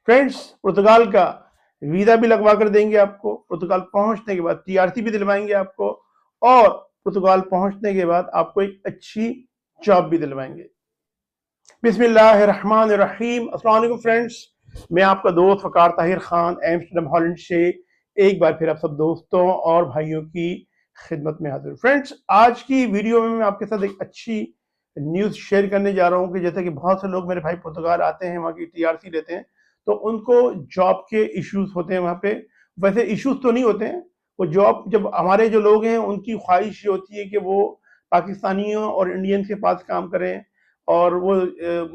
Friends, पुर्तगाल का visa भी लगवा कर देंगे आपको। पुर्तगाल पहुंचने के बाद टीआरसी भी दिलवाएंगे आपको, और पुर्तगाल पहुंचने के बाद आपको एक अच्छी जॉब भी दिलवाएंगे। बिस्मिल्लाहिर्रहमानिर्रहीम। अस्सलाम वालेकुम फ्रेंड्स, मैं आपका दोस्त वकार ताहिर खान एम्स्टर्डम हॉलैंड से एक बार फिर आप सब दोस्तों और भाइयों की खिदमत में हाजिर। फ्रेंड्स, आज की वीडियो में मैं आपके साथ एक अच्छी न्यूज़ शेयर करने जा रहा हूं कि जैसे कि बहुत से लोग मेरे भाई पुर्तगाल आते हैं, वहाँ की टीआरसी लेते हैं, तो उनको जॉब के इश्यूज होते हैं वहाँ पे। वैसे इश्यूज तो नहीं होते हैं, वो जॉब जब हमारे जो लोग हैं उनकी ख्वाहिश ये होती है कि वो पाकिस्तानियों और इंडियंस के पास काम करें, और वो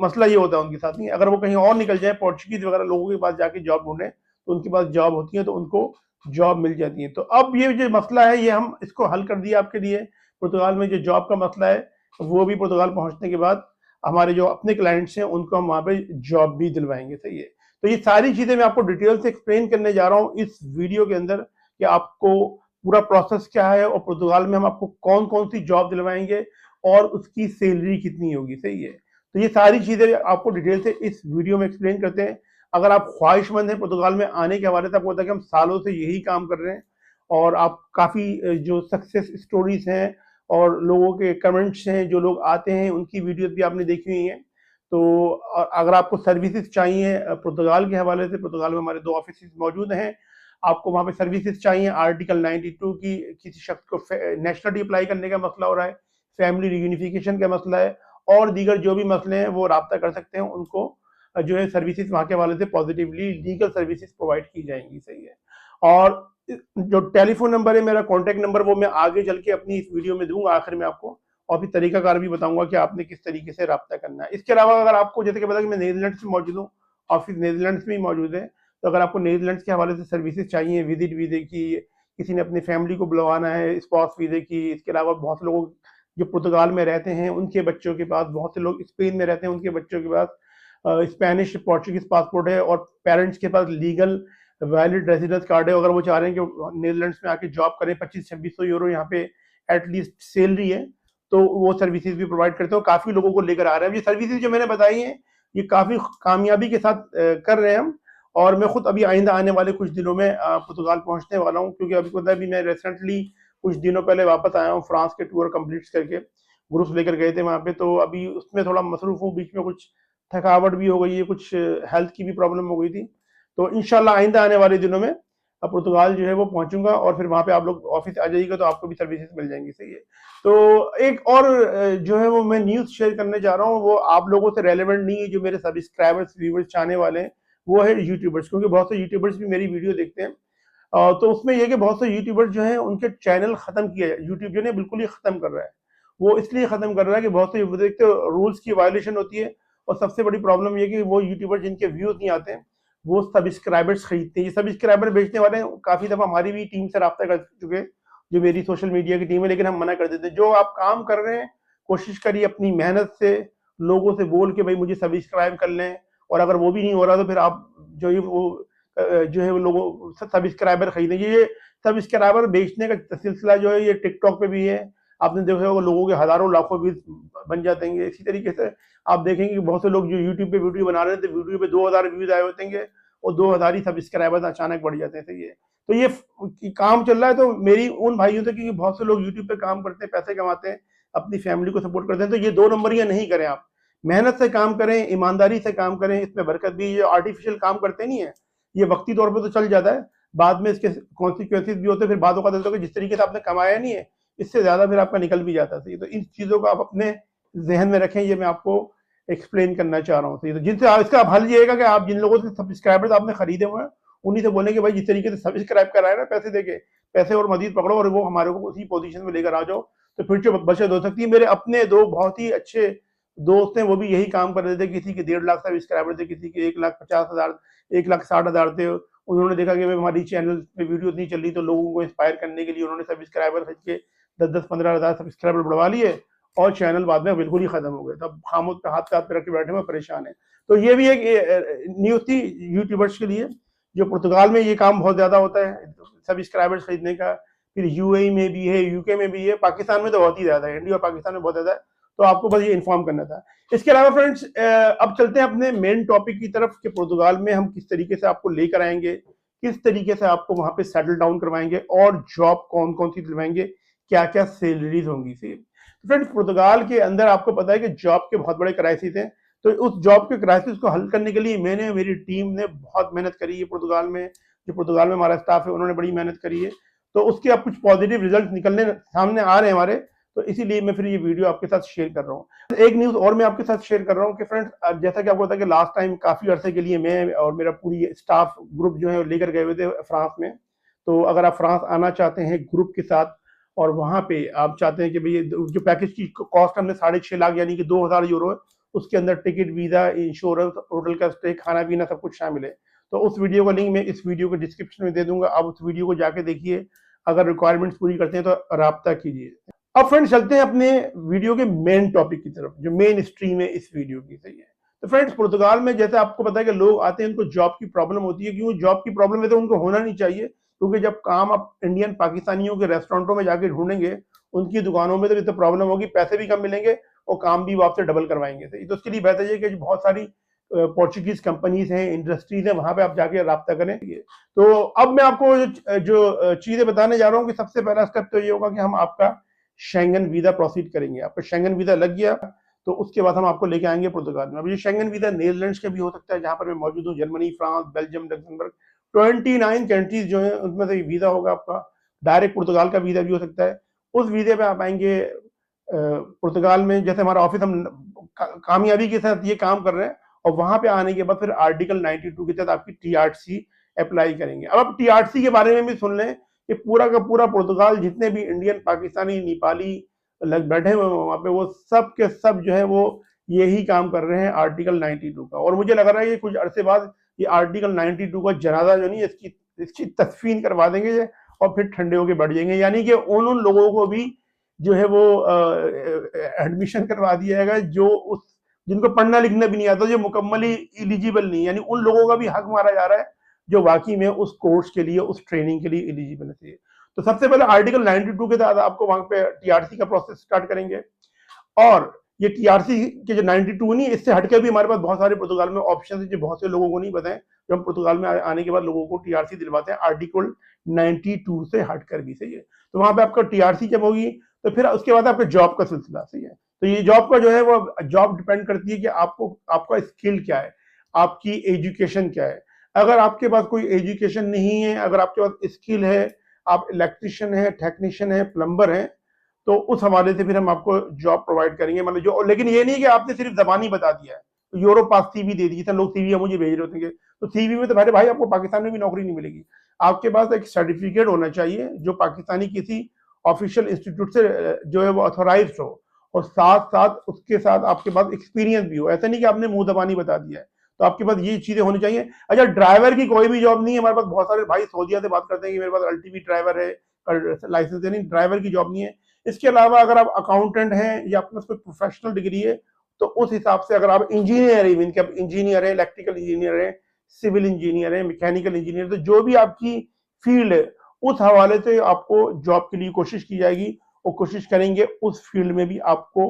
मसला ये होता है उनके साथ नहीं, अगर वो कहीं और निकल जाए पोर्चुगीज वगैरह लोगों के पास जाके जॉब ढूंढें तो उनके पास जॉब होती है, तो उनको जॉब मिल जाती है। तो अब ये जो मसला है ये हम इसको हल कर दिया आपके लिए। पुर्तगाल में जो जॉब का मसला है वो भी पुर्तगाल पहुंचने के बाद हमारे जो अपने क्लाइंट्स हैं उनको हम वहाँ पे जॉब भी दिलवाएंगे। सही है, तो ये सारी चीजें मैं आपको डिटेल से एक्सप्लेन करने जा रहा हूँ इस वीडियो के अंदर कि आपको पूरा प्रोसेस क्या है, और पुर्तगाल में हम आपको कौन कौन सी जॉब दिलवाएंगे और उसकी सैलरी कितनी होगी। सही है, तो ये सारी चीजें आपको डिटेल से इस वीडियो में एक्सप्लेन करते हैं। अगर आप ख्वाहिशमंद हैं पुर्तगाल में आने के हवाले से, आपको होता है कि हम सालों से यही काम कर रहे हैं, और आप काफ़ी जो सक्सेस स्टोरीज हैं और लोगों के कमेंट्स हैं, जो लोग आते हैं उनकी वीडियोस भी आपने देखी हुई हैं। तो अगर आपको सर्विसेज चाहिए पुर्तगाल के हवाले से, पुर्तगाल में हमारे 2 ऑफिस मौजूद हैं। आपको वहाँ पे सर्विसेज चाहिए, आर्टिकल 92 की, किसी शख्स को नेशनलिटी अप्लाई करने का मसला हो रहा है, फैमिली रियूनिफिकेशन का मसला है, और दीगर जो भी मसले हैं वो राब्ता कर सकते हैं। उनको जो है सर्विसेज वहाँ के हवाले से पॉजिटिवली लीगल सर्विसेज प्रोवाइड की जाएंगी। सही है, और जो टेलीफोन नंबर है मेरा, कॉन्टैक्ट नंबर, वो मैं आगे चल के अपनी इस वीडियो में दूंगा आखिर में आपको, और फिर तरीकाकार भी बताऊंगा कि आपने किस तरीके से राब्ता करना है। इसके अलावा अगर आपको जैसे कि पता कि मैं नीदरलैंड्स में मौजूद हूँ, ऑफिस नीदरलैंड्स में ही मौजूद है, तो अगर आपको नीदरलैंड्स के हवाले से सर्विसेज चाहिए, विजिट वीजे की, किसी ने अपनी फैमिली को बुलवाना है, स्पाउस वीजे की, इसके अलावा बहुत से लोग जो पुर्तगाल में रहते हैं उनके बच्चों के पास, बहुत से लोग स्पेन में रहते हैं उनके बच्चों के पास स्पेनिश पोर्चुगीज पासपोर्ट है, और पेरेंट्स के पास लीगल वैलिड रेजिडेंस कार्ड है, अगर वो चाह रहे हैं कि नीदरलैंड्स में आके जॉब करें, 2500-2600 यूरो यहाँ पे एटलीस्ट सैलरी है, तो वो सर्विसेज भी प्रोवाइड करते हो। काफ़ी लोगों को लेकर आ रहे हैं ये सर्विसेज जो मैंने बताई हैं, ये काफ़ी कामयाबी के साथ कर रहे हैं हम। और मैं खुद अभी आइंदा आने वाले कुछ दिनों में पुर्तगाल पहुंचने वाला हूँ, क्योंकि अभी पता है अभी मैं रिसेंटली कुछ दिनों पहले वापस आया हूँ फ्रांस के टूर कंप्लीट करके, ग्रुप्स लेकर गए थे वहाँ पे, तो अभी उसमें थोड़ा मसरूफ हूँ, बीच में कुछ थकावट भी हो गई है, कुछ हेल्थ की भी प्रॉब्लम हो गई थी। तो इंशाल्लाह आइंदा आने वाले दिनों में पुर्तगाल जो है वो पहुंचूंगा, और फिर वहाँ पे आप लोग ऑफिस आ जाइएगा तो आपको भी सर्विसेज मिल जाएंगी। सही है, तो एक और जो है वो मैं न्यूज़ शेयर करने जा रहा हूँ, वो आप लोगों से रेलेवेंट नहीं है, जो मेरे सब्सक्राइबर्स व्यूवर्स चाहने वाले हैं, वो है यूट्यूबर्स, क्योंकि बहुत से यूट्यूबर्स भी मेरी वीडियो देखते हैं। तो उसमें यह कि बहुत से यूट्यूबर्स जो हैं उनके चैनल खत्म किए, यूट्यूब जो है बिल्कुल ही खत्म कर रहा है। वो इसलिए खत्म कर रहा है कि बहुत से देखते रूल्स की वायलेशन होती है, और सबसे बड़ी प्रॉब्लम ये कि वो यूट्यूबर जिनके व्यूज नहीं आते हैं वो सब्सक्राइबर्स खरीदते हैं। ये सब्सक्राइबर बेचने वाले काफी दफा हमारी भी टीम से रब्ता कर चुके हैं, जो मेरी सोशल मीडिया की टीम है, लेकिन हम मना कर देते हैं। जो आप काम कर रहे हैं कोशिश करिए अपनी मेहनत से लोगों से बोल के भाई मुझे सब्सक्राइब कर लें, और अगर वो भी नहीं हो रहा तो फिर आप जो ये वो जो है वो लोगों सब्सक्राइबर खरीदें। ये सब्सक्राइबर बेचने का सिलसिला जो है ये टिकटॉक पे भी है, आपने देखा होगा, लोगों के हजारों लाखों व्यूज बन जाते हैं। इसी तरीके से आप देखेंगे कि बहुत से लोग जो यूट्यूब पे वीडियो बना रहे थे, वीडियो पे 2000 व्यूज आए होते हैं और 2000 ही सब्सक्राइबर्स अचानक बढ़ जाते हैं। सही है, तो ये काम चल रहा है। तो मेरी उन भाइयों से, क्योंकि बहुत से लोग यूट्यूब पे काम करते हैं, पैसे कमाते हैं, अपनी फैमिली को सपोर्ट करते हैं, तो ये 2 नंबरियां नहीं करें। आप मेहनत से काम करें, ईमानदारी से काम करें, इसमें बरकत भी। ये आर्टिफिशियल काम करते नहीं है, ये वक्ती तौर पर तो चल जाता है, बाद में इसके कॉन्सिक्वेंसेज भी होते हैं। फिर बाद का देते हो कि जिस तरीके से आपने कमाया नहीं है इससे ज्यादा फिर आपका निकल भी जाता है। तो इन चीजों को आप अपने जहन में रखें, ये मैं आपको एक्सप्लेन करना चाह रहा हूँ। तो जिनसे इसका हल ये है कि आप जिन लोगों से सब्सक्राइबर्स आपने खरीदे हुए हैं उन्हीं से बोलें कि भाई जिस तरीके से सब्सक्राइब कराए ना, पैसे देके पैसे और मजीद पकड़ो, और वो हमारे को उसी पोजीशन में लेकर आ जाओ, तो फिर जो बचत हो सकती है। मेरे अपने 2 बहुत ही अच्छे दोस्त हैं, वो भी यही काम कर रहे थे। किसी के 1.5 लाख सब्सक्राइबर थे, किसी के 1,50,000 1,60,000 थे। उन्होंने देखा कि हमारी चैनल पे वीडियो नहीं चल रही, तो लोगों को इंस्पायर करने के लिए उन्होंने सब्सक्राइबर खरीद के 10-15 हज़ार सब्सक्राइबर बढ़वा लिए, और चैनल बाद में बिल्कुल ही खत्म हो गए। तब खामोश पे हाथ पे रख के बैठे हुए परेशान है। तो ये भी एक न्यूज़ थी यूट्यूबर्स के लिए, जो पुर्तगाल में ये काम बहुत ज्यादा होता है सब्सक्राइबर्स खरीदने का। फिर यूएई में भी है, यूके में भी है, पाकिस्तान में तो बहुत ही ज्यादा है, इंडिया और पाकिस्तान में बहुत ज्यादा है। तो आपको बस ये इन्फॉर्म करना था। इसके अलावा फ्रेंड्स अब चलते हैं अपने मेन टॉपिक की तरफ कि पुर्तगाल में हम किस तरीके से आपको लेकर आएंगे, किस तरीके से आपको वहां पे सेटल डाउन करवाएंगे और जॉब कौन कौन सी दिलवाएंगे, क्या क्या सैलरीज होंगी। तो फ्रेंड्स पुर्तगाल के अंदर आपको पता है कि जॉब के बहुत बड़े क्राइसिस हैं। तो उस जॉब के क्राइसिस को हल करने के लिए मैंने, मेरी टीम ने बहुत मेहनत करी है पुर्तगाल में। जो पुर्तगाल में हमारा स्टाफ है उन्होंने बड़ी मेहनत करी है। तो उसके अब कुछ पॉजिटिव रिजल्ट निकलने सामने आ रहे हैं हमारे, तो इसीलिए मैं फिर ये वीडियो आपके साथ शेयर कर रहा हूँ। एक न्यूज और मैं आपके साथ शेयर कर रहा हूँ कि फ्रेंड्स जैसा कि आपको पता है कि लास्ट टाइम काफी अरसे के लिए मैं और मेरा पूरी स्टाफ ग्रुप जो है लेकर गए हुए थे फ्रांस में। तो अगर आप फ्रांस आना चाहते हैं ग्रुप के साथ और वहां पे आप चाहते हैं कि भाई जो पैकेज की कॉस्ट हमने 6.5 लाख यानी कि 2000 यूरो है, उसके अंदर टिकट, वीजा, इंश्योरेंस, होटल का स्टे, खाना पीना सब कुछ शामिल है। तो उस वीडियो का लिंक मैं इस वीडियो के डिस्क्रिप्शन में दे दूंगा, आप उस वीडियो को जाके देखिए। अगर रिक्वायरमेंट्स पूरी करते हैं तो राब्ता कीजिए। अब फ्रेंड्स चलते हैं अपने वीडियो के मेन टॉपिक की तरफ, जो मेन स्ट्रीम है इस वीडियो की। सही है। तो फ्रेंड्स पुर्तगाल में जैसे आपको पता है कि लोग आते हैं उनको जॉब की प्रॉब्लम होती है। क्यों जॉब की प्रॉब्लम है तो उनको होना नहीं चाहिए, क्योंकि जब काम आप इंडियन पाकिस्तानियों के रेस्टोरेंटों में जाके ढूंढेंगे, उनकी दुकानों में तो प्रॉब्लम होगी, पैसे भी कम मिलेंगे और काम भी वो आपसे डबल करवाएंगे। तो उसके लिए बेहतर है कि बहुत सारी पोर्चुगीज कंपनीज हैं, इंडस्ट्रीज हैं, वहां पे आप जाके राब्ता करें। तो अब मैं आपको जो चीजें बताने जा रहा हूँ कि सबसे पहला स्टेप तो ये होगा कि हम आपका शेंगन वीजा प्रोसीड करेंगे। आपका शेंगन वीजा लग गया तो उसके बाद हम आपको लेके आएंगे पुर्तगाल में। अब ये शेंगन वीजा नीदरलैंड्स का भी हो सकता है, जहां पर मैं मौजूद हूँ, Germany, France, Belgium, Luxembourg, 29 countries जो है उनमें से वीजा होगा आपका। डायरेक्ट पुर्तगाल का वीजा भी हो सकता है। उस वीजे पे आप आएंगे पुर्तगाल में। जैसे हमारा ऑफिस हम कामयाबी के साथ ये काम कर रहे हैं, और वहां पे आने के बाद फिर आर्टिकल 92 के तहत आपकी टीआरसी अप्लाई करेंगे। अब आप टीआरसी के बारे में भी सुन लें कि पूरा का पूरा पुर्तगाल जितने भी इंडियन, पाकिस्तानी, नेपाली लग बैठे हुए वहां पे, वो सब के सब जो है वो यही काम कर रहे हैं आर्टिकल 92 का। और मुझे लग रहा है कि कुछ अरसे बाद ये आर्टिकल 92 का जनाजा जो नहीं, इसकी तस्फीन करवा देंगे और फिर ठंडे होके बैठ जाएंगे। यानी कि उन लोगों को भी जो है वो एडमिशन करवा दिया जाएगा जो जिनको पढ़ना लिखना भी नहीं आता, जो मुकम्मली एलिजिबल नहीं, यानी उन लोगों का भी हक मारा जा रहा है जो वाकई में उस कोर्स के लिए, उस ट्रेनिंग के लिए एलिजिबल है। तो सबसे पहले आर्टिकल 92 के तहत आपको वहां पे टीआरसी का प्रोसेस स्टार्ट करेंगे। और ये टीआरसी के जो 92 नहीं, इससे हटकर भी हमारे पास बहुत सारे पुर्तगाल में ऑप्शन है जो बहुत से लोगों को नहीं पता है। जो हम पुर्तगाल में आने के बाद लोगों को टीआरसी दिलवाते हैं आर्टिकल 92 से हटकर भी। सही है। तो वहां पे आपका टीआरसी जब होगी तो फिर उसके बाद आपका जॉब का सिलसिला। सही है। तो ये जॉब का जो है वो जॉब डिपेंड करती है कि आपका स्किल क्या है, आपकी एजुकेशन क्या है। अगर आपके पास कोई एजुकेशन नहीं है, अगर आपके पास स्किल है, आप इलेक्ट्रिशियन है, टेक्नीशियन है, प्लम्बर है, तो उस हवाले से फिर हम आपको जॉब प्रोवाइड करेंगे। मतलब जो, लेकिन ये नहीं कि आपने सिर्फ जबानी बता दिया है, तो यूरोप पास सीवी दे दी। जैसे लोग सीवी मुझे भेज रहे होते हैं, तो सीवी में तो भाई आपको पाकिस्तान में भी नौकरी नहीं मिलेगी। आपके पास एक सर्टिफिकेट होना चाहिए जो पाकिस्तानी किसी ऑफिशियल इंस्टीट्यूट से जो है वो ऑथोराइज्ड हो, और साथ साथ उसके साथ आपके पास एक्सपीरियंस भी हो। ऐसा नहीं कि आपने मुंह दबानी बता दिया है। तो आपके पास ये चीजें होनी चाहिए। अच्छा, ड्राइवर की कोई भी जॉब नहीं है हमारे पास। बहुत सारे भाई सऊदीया से बात करते हैं कि मेरे पास अल्टीवी ड्राइवर है, लाइसेंस है, नहीं, ड्राइवर की जॉब नहीं है। इसके अलावा अगर आप अकाउंटेंट हैं या आपके पास कोई प्रोफेशनल डिग्री है, तो उस हिसाब से अगर आप इंजीनियर, इवन कि आप इंजीनियर है, इलेक्ट्रिकल इंजीनियर है, सिविल इंजीनियर है, मैकेनिकल इंजीनियर, तो जो भी आपकी फील्ड है उस हवाले से आपको जॉब के लिए कोशिश की जाएगी, और कोशिश करेंगे उस फील्ड में भी आपको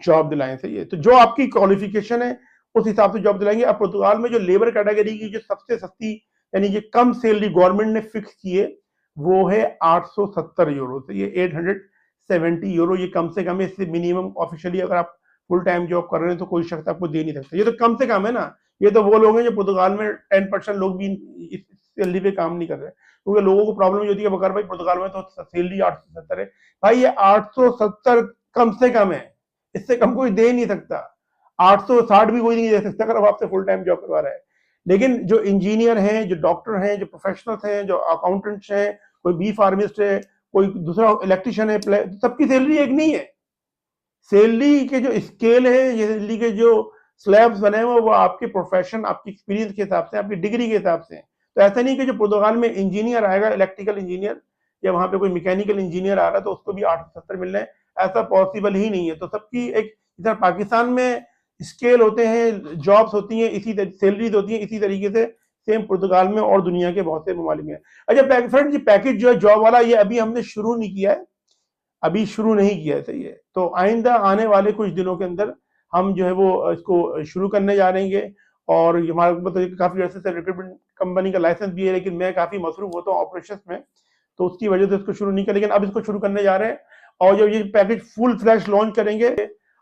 जॉब दिलाएं। सही है। तो जो आपकी क्वालिफिकेशन है उस हिसाब से जॉब दिलाएंगे। अब पुर्तगाल में जो लेबर कैटेगरी की जो सबसे सस्ती यानी ये कम सैलरी गवर्नमेंट ने फिक्स की है वो है 870 यूरो। तो ये 870 यूरो ये कम से कम है। इससे मिनिमम ऑफिशियली अगर आप फुल टाइम जॉब कर रहे हैं तो कोई शख्स आपको दे नहीं सकता। ये तो कम से कम है ना। ये तो वो लोग हैं जो पुर्तगाल में 10% लोग भी इस सैलरी पे काम नहीं कर रहे, क्योंकि लोगों को प्रॉब्लम होती है बकर भाई पुर्तगाल में तो सैलरी 870 है। भाई ये 870 कम से कम है, इससे कम कोई दे नहीं सकता। 860 भी कोई नहीं दे सकता अगर आपसे फुल टाइम जॉब करवा रहा है। लेकिन जो इंजीनियर हैं, जो डॉक्टर हैं, जो प्रोफेशनल्स हैं, जो अकाउंटेंट्स हैं, कोई बी फार्मिस्ट है, कोई दूसरा इलेक्ट्रिशियन है, सबकी सैलरी एक नहीं है। सैलरी के जो स्केल है, ये सैलरी के जो स्लैब्स बने हुए वो आपके प्रोफेशन, आपकी एक्सपीरियंस के हिसाब से, आपकी डिग्री के हिसाब से। तो ऐसा नहीं कि जो पुर्तगाल में इंजीनियर आएगा, इलेक्ट्रिकल इंजीनियर, या वहां पे कोई मैकेनिकल इंजीनियर आ रहा है तो उसको भी 870 मिल रहे हैं, ऐसा पॉसिबल ही नहीं है। तो सबकी एक, इधर पाकिस्तान में स्केल होते हैं, जॉब्स होती हैं, इसी सैलरीज होती हैं, इसी तरीके से सेम पुर्तगाल में और दुनिया के बहुत से ममालिक में। अच्छा फ्रेंड, ये पैकेज जो है जॉब वाला, ये अभी हमने शुरू नहीं किया है, अभी शुरू नहीं किया है। सही है। तो आइंदा आने वाले कुछ दिनों के अंदर हम जो है वो इसको शुरू करने जा रहे हैं। और हमारे मतलब काफ़ी अर्से से रिक्रूटमेंट कंपनी का लाइसेंस भी है, लेकिन मैं काफ़ी मसरूफ होता हूँ ऑपरेशन में, तो उसकी वजह से इसको शुरू नहीं किया, लेकिन अब इसको शुरू करने जा रहे हैं। और जब ये पैकेज फुल फ्लैश लॉन्च करेंगे,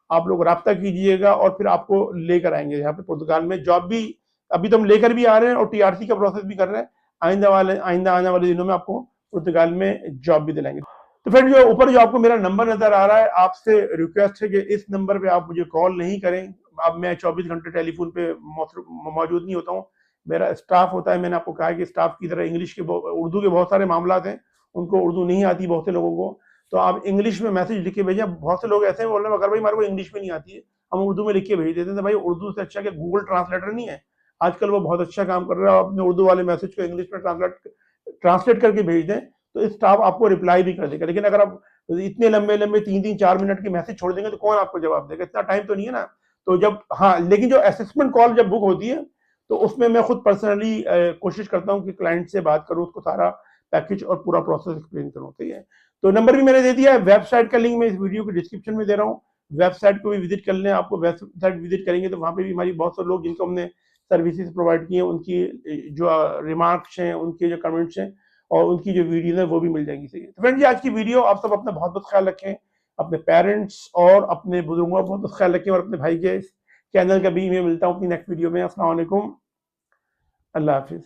आप लोग राब्ता कीजिएगा और फिर आपको लेकर आएंगे यहाँ पे पुर्तगाल में। जॉब भी अभी तो हम लेकर भी आ रहे हैं और टीआरसी का प्रोसेस भी कर रहे हैं। आइंदा आने वाले दिनों में आपको पुर्तगाल में जॉब भी दिलाएंगे। तो फ्रेंड, जो ऊपर जो आपको मेरा नंबर नजर आ रहा है, आपसे रिक्वेस्ट है कि इस नंबर पे आप मुझे कॉल नहीं करें। अब मैं 24 घंटे टेलीफोन पे मौजूद नहीं होता हूँ, मेरा स्टाफ होता है। मैंने आपको कहा कि स्टाफ की तरह इंग्लिश के उर्दू के बहुत सारे मामला हैं, उनको उर्दू नहीं आती बहुत से लोगों को, तो आप इंग्लिश में मैसेज लिख के भेजें। बहुत से लोग ऐसे बोल रहे हैं अगर भाई हमारे को इंग्लिश में नहीं आती है, हम उर्दू में लिख के भेज देते हैं। तो भाई उर्दू से अच्छा कि गूगल ट्रांसलेटर नहीं है, आजकल वो बहुत अच्छा काम कर रहा है। अपने उर्दू वाले मैसेज को इंग्लिश में ट्रांसलेट करके भेज दें तो स्टाफ आपको रिप्लाई भी कर देगा। लेकिन अगर आप इतने लंबे लंबे 3-4 मिनट के मैसेज छोड़ देंगे तो कौन आपको जवाब देगा, इतना टाइम तो नहीं है ना। तो जब हाँ, लेकिन जो असेसमेंट कॉल जब बुक होती है तो उसमें मैं खुद पर्सनली कोशिश करता हूँ कि क्लाइंट से बात करूँ, उसको सारा पैकेज और पूरा प्रोसेस एक्सप्लेन करूँ। ठीक है, तो नंबर भी मैंने दे दिया है। वेबसाइट का लिंक मैं इस वीडियो के डिस्क्रिप्शन में दे रहा हूँ, वेबसाइट को भी विजिट कर लें। आपको वेबसाइट विजिट करेंगे तो वहाँ पे भी हमारी बहुत से लोग जिनको हमने सर्विसेज प्रोवाइड की हैं, उनकी जो रिमार्क्स हैं, उनके जो कमेंट्स हैं और उनकी जो वीडियो है वो भी मिल जाएंगी। सही है, तो फ्रेंड जी आज की वीडियो, आप सब अपना बहुत बहुत ख्याल रखें, अपने पेरेंट्स और अपने बुजुर्गों का बहुत बहुत ख्याल रखें, और अपने भाई के चैनल का भी मैं मिलता हूँ अपनी नेक्स्ट वीडियो में। अस्सलाम वालेकुम, अल्लाह हाफिज।